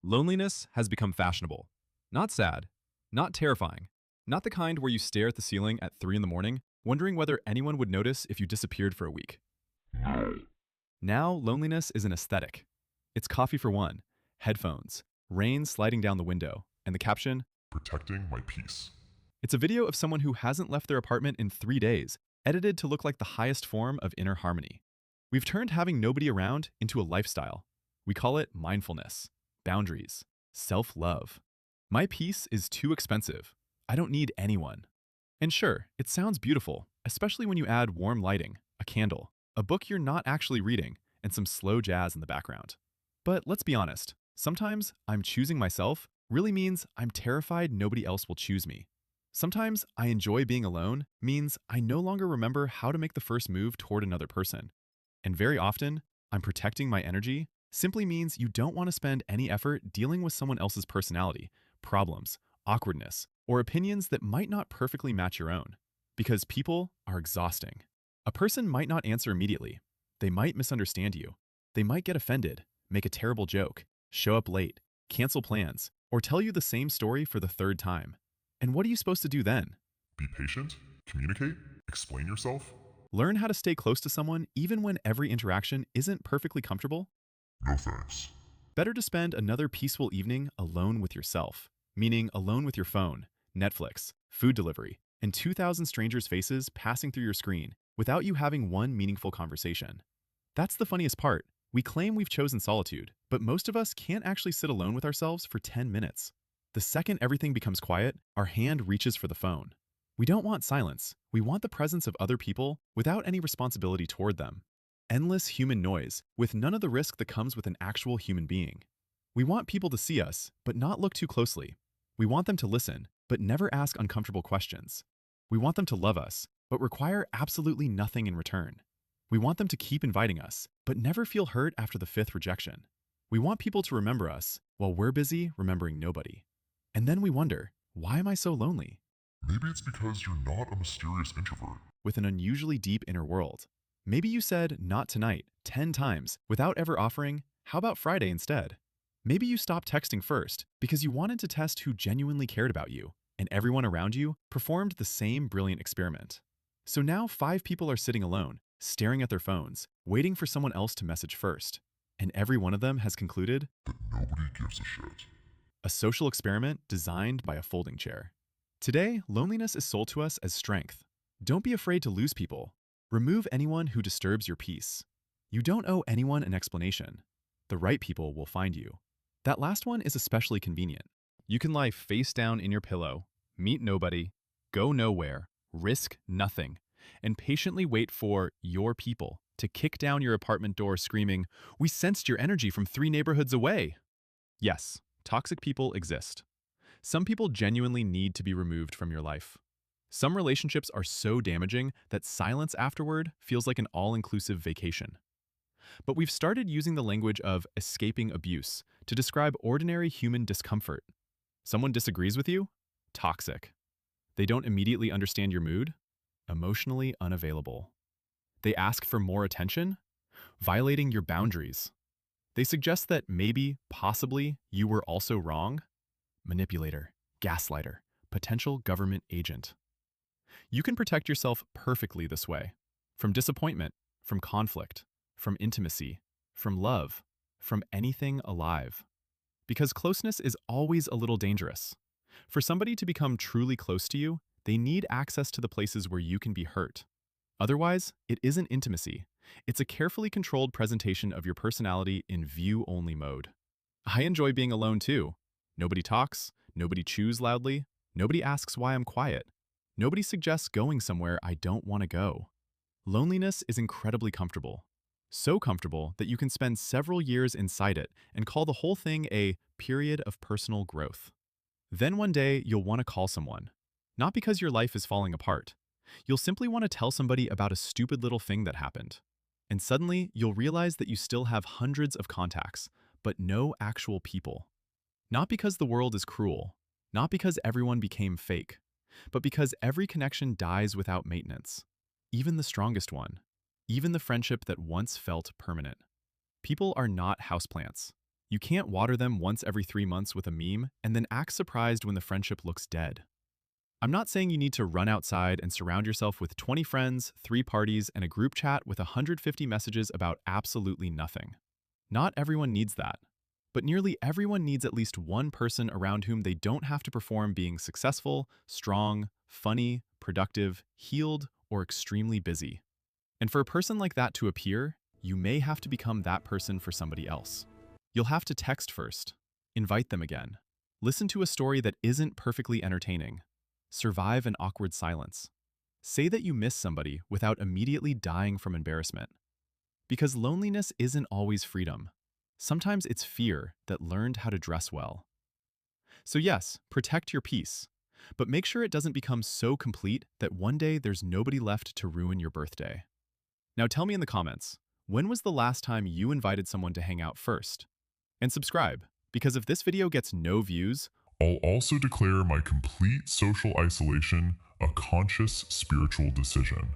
Loneliness has become fashionable. Not sad, not terrifying, not the kind where you stare at the ceiling at 3 in the morning, wondering whether anyone would notice if you disappeared for a week. Now, loneliness is an aesthetic. It's coffee for one, headphones, rain sliding down the window, and the caption, Protecting my peace. it's a video of someone who hasn't left their apartment in 3 days, edited to look like the highest form of inner harmony. We've turned having nobody around into a lifestyle. We call it mindfulness, boundaries, self-love. My peace is too expensive. I don't need anyone. And sure, it sounds beautiful, especially when you add warm lighting, a candle, a book you're not actually reading, and some slow jazz in the background. But let's be honest, sometimes I'm choosing myself really means I'm terrified nobody else will choose me. Sometimes I enjoy being alone means I no longer remember how to make the first move toward another person. And very often, I'm protecting my energy simply means you don't want to spend any effort dealing with someone else's personality, problems, awkwardness, or opinions that might not perfectly match your own. Because people are exhausting. A person might not answer immediately. They might misunderstand you. They might get offended, make a terrible joke, show up late, cancel plans, or tell you the same story for the third time. And what are you supposed to do then? Be patient, communicate, explain yourself. Learn how to stay close to someone even when every interaction isn't perfectly comfortable? No thanks. Better to spend another peaceful evening alone with yourself, meaning alone with your phone, Netflix, food delivery, and 2,000 strangers' faces passing through your screen without you having one meaningful conversation. That's the funniest part. We claim we've chosen solitude, but most of us can't actually sit alone with ourselves for 10 minutes. The second everything becomes quiet, our hand reaches for the phone. We don't want silence. We want the presence of other people without any responsibility toward them. Endless human noise with none of the risk that comes with an actual human being. We want people to see us, but not look too closely. We want them to listen, but never ask uncomfortable questions. We want them to love us, but require absolutely nothing in return. We want them to keep inviting us, but never feel hurt after the fifth rejection. We want people to remember us, while we're busy remembering nobody. And then we wonder, why am I so lonely? Maybe it's because you're not a mysterious introvert. With an unusually deep inner world. Maybe you said, not tonight, 10 times, without ever offering, how about Friday instead? Maybe you stopped texting first because you wanted to test who genuinely cared about you, and everyone around you performed the same brilliant experiment. So now 5 people are sitting alone, staring at their phones, waiting for someone else to message first. And every one of them has concluded, But nobody gives a shit. a social experiment designed by a folding chair. Today, loneliness is sold to us as strength. Don't be afraid to lose people. Remove anyone who disturbs your peace. You don't owe anyone an explanation. The right people will find you. That last one is especially convenient. You can lie face down in your pillow, meet nobody, go nowhere, risk nothing, and patiently wait for your people to kick down your apartment door screaming, "We sensed your energy from 3 neighborhoods away." Yes, toxic people exist. Some people genuinely need to be removed from your life. Some relationships are so damaging that silence afterward feels like an all-inclusive vacation. But we've started using the language of escaping abuse to describe ordinary human discomfort. Someone disagrees with you? Toxic. They don't immediately understand your mood? Emotionally unavailable. They ask for more attention? Violating your boundaries. They suggest that maybe, possibly, you were also wrong? Manipulator, gaslighter, potential government agent. You can protect yourself perfectly this way. From disappointment, from conflict, from intimacy, from love, from anything alive. Because closeness is always a little dangerous. For somebody to become truly close to you, they need access to the places where you can be hurt. Otherwise, it isn't intimacy. It's a carefully controlled presentation of your personality in view-only mode. I enjoy being alone too. Nobody talks, nobody chews loudly, nobody asks why I'm quiet. Nobody suggests going somewhere I don't want to go. Loneliness is incredibly comfortable. So comfortable that you can spend several years inside it and call the whole thing a period of personal growth. Then one day, you'll want to call someone. Not because your life is falling apart. You'll simply want to tell somebody about a stupid little thing that happened. And suddenly, you'll realize that you still have hundreds of contacts, but no actual people. Not because the world is cruel, not because everyone became fake, but because every connection dies without maintenance. Even the strongest one. Even the friendship that once felt permanent. People are not houseplants. You can't water them once every 3 months with a meme and then act surprised when the friendship looks dead. I'm not saying you need to run outside and surround yourself with 20 friends, 3 parties, and a group chat with 150 messages about absolutely nothing. Not everyone needs that. But nearly everyone needs at least one person around whom they don't have to perform being successful, strong, funny, productive, healed, or extremely busy. And for a person like that to appear, you may have to become that person for somebody else. You'll have to text first, invite them again, listen to a story that isn't perfectly entertaining, survive an awkward silence, say that you miss somebody without immediately dying from embarrassment. Because loneliness isn't always freedom. Sometimes it's fear that learned how to dress well. So yes, protect your peace, but make sure it doesn't become so complete that one day there's nobody left to ruin your birthday. Now tell me in the comments, when was the last time you invited someone to hang out first? And subscribe, because if this video gets no views, I'll also declare my complete social isolation a conscious spiritual decision.